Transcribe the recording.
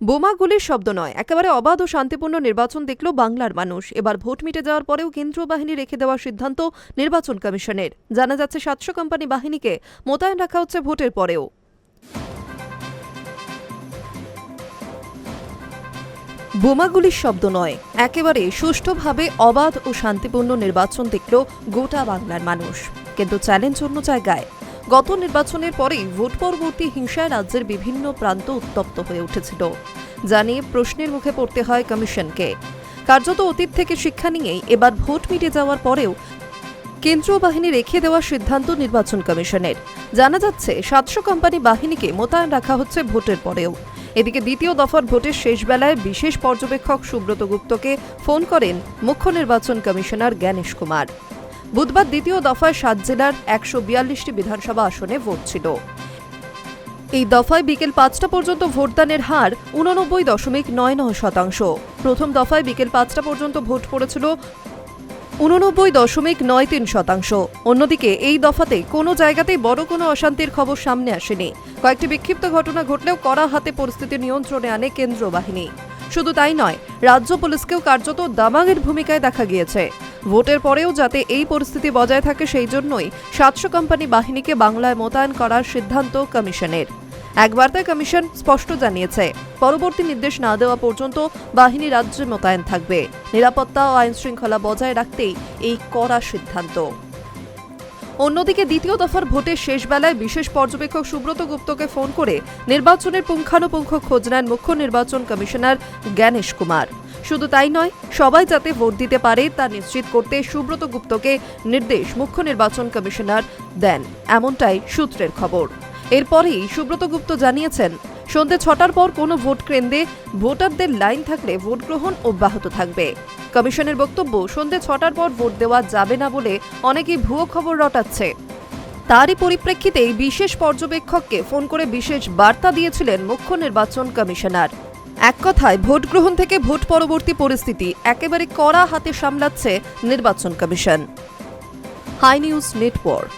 বোমাগুলির শব্দ নয়, একেবারে অবাধ ও শান্তিপূর্ণ নির্বাচন দেখল বাংলার মানুষ। এবার ভোট মিটে যাওয়ার পরেও কেন্দ্রীয় বাহিনী রেখে দেওয়ার সিদ্ধান্ত নির্বাচন কমিশনের। জানা যাচ্ছে ৭০০ কোম্পানি বাহিনীকে মোতায়েন রাখা হচ্ছে ভোটের পরেও। বোমাগুলির শব্দ নয়, একেবারে সুষ্ঠুভাবে অবাধ ও শান্তিপূর্ণ নির্বাচন দেখল গোটা বাংলার মানুষ। কিন্তু চ্যালেঞ্জ অন্য জায়গায়। গত নির্বাচনের পরেই ভোট পরবর্তী হিংসায় রাজ্যের বিভিন্ন প্রান্ত উত্তপ্ত হয়ে উঠেছিল, যা নিয়ে প্রশ্নের মুখে পড়তে হয় কমিশনকে। কার্যত অতীত থেকে শিক্ষা নিয়েই এবার ভোট মিটে যাওয়ার পরেও কেন্দ্রীয় বাহিনী রেখে দেওয়ার সিদ্ধান্ত নির্বাচন কমিশনের। জানা যাচ্ছে ৭০০ কোম্পানি বাহিনীকে মোতায়েন রাখা হচ্ছে ভোটের পরেও। এদিকে দ্বিতীয় দফার ভোটের শেষ বেলায় বিশেষ পর্যবেক্ষক সুব্রত গুপ্তকে ফোন করেন মুখ্য নির্বাচন কমিশনার জ্ঞানেশ কুমার। বুধবার দ্বিতীয় দফায় ৭ জেলার ১৪২টি বিধানসভা আসনে ভোট ছিল। এই দফায় বিকেল ৫টা পর্যন্ত ভোটদানের হার ৮৯.৯৯%। প্রথম দফায় বিকেল ৫টা পর্যন্ত ভোট পড়েছিল ৮৯.৯৩%। অন্যদিকে এই দফাতে কোনো জায়গাতেই বড় কোনো অশান্তির খবর সামনে আসেনি। কয়েকটি বিক্ষিপ্ত ঘটনা ঘটলেও কড়া হাতে পরিস্থিতি নিয়ন্ত্রণে আনে কেন্দ্রীয় বাহিনী। শুধু তাই নয়, রাজ্য পুলিশকেও কার্যত দামাগের ভূমিকায় দেখা গিয়েছে। ভোটের পরেও যাতে এই পরিস্থিতি বজায় থাকে সেই জন্যই ৭০০ কোম্পানি বাহিনীকে বাংলায় মোতায়েন করার সিদ্ধান্ত কমিশনের। এক বার্তায় কমিশন স্পষ্ট জানিয়েছে, পরবর্তী নির্দেশ না দেওয়া পর্যন্ত বাহিনী রাজ্যে মোতায়েন থাকবে। নিরাপত্তা ও আইন শৃঙ্খলা বজায় রাখতেই এই কড়া সিদ্ধান্ত। অন্যদিকে দ্বিতীয় দফার ভোটের শেষ বেলায় বিশেষ পর্যবেক্ষক সুব্রত গুপ্তকে ফোন করে নির্বাচনের পুঙ্খানুপুঙ্খ খোঁজ নেন মুখ্য নির্বাচন কমিশনার জ্ঞানেশ কুমার। শুধু তাই নয়, সবাই যাতে ভোট দিতে পারে তা নিশ্চিত করতে সুব্রত গুপ্তকে নির্দেশ মুখ্য নির্বাচন কমিশনার দেন, এমনটাই সূত্রের খবর। এরপরেই সুব্রত গুপ্ত জানিয়েছেন, সন্ধ্যে ৬টার পর কোনো ভোট কেন্দ্রে ভোটারদের লাইন থাকলে ভোট গ্রহণ অব্যাহত থাকবে। কমিশনের বক্তব্য, সন্ধ্যে ৬টার পর ভোট দেওয়া যাবে না বলে অনেকেই ভুয়ো খবর রটাচ্ছে। তারই পরিপ্রেক্ষিতেই বিশেষ পর্যবেক্ষককে ফোন করে বিশেষ বার্তা দিয়েছিলেন মুখ্য নির্বাচন কমিশনার। এক কথায়, ভোট গ্রহণ থেকে ভোট পরবর্তী পরিস্থিতি একেবারে কড়া হাতে সামলাচ্ছে নির্বাচন কমিশন। High news network.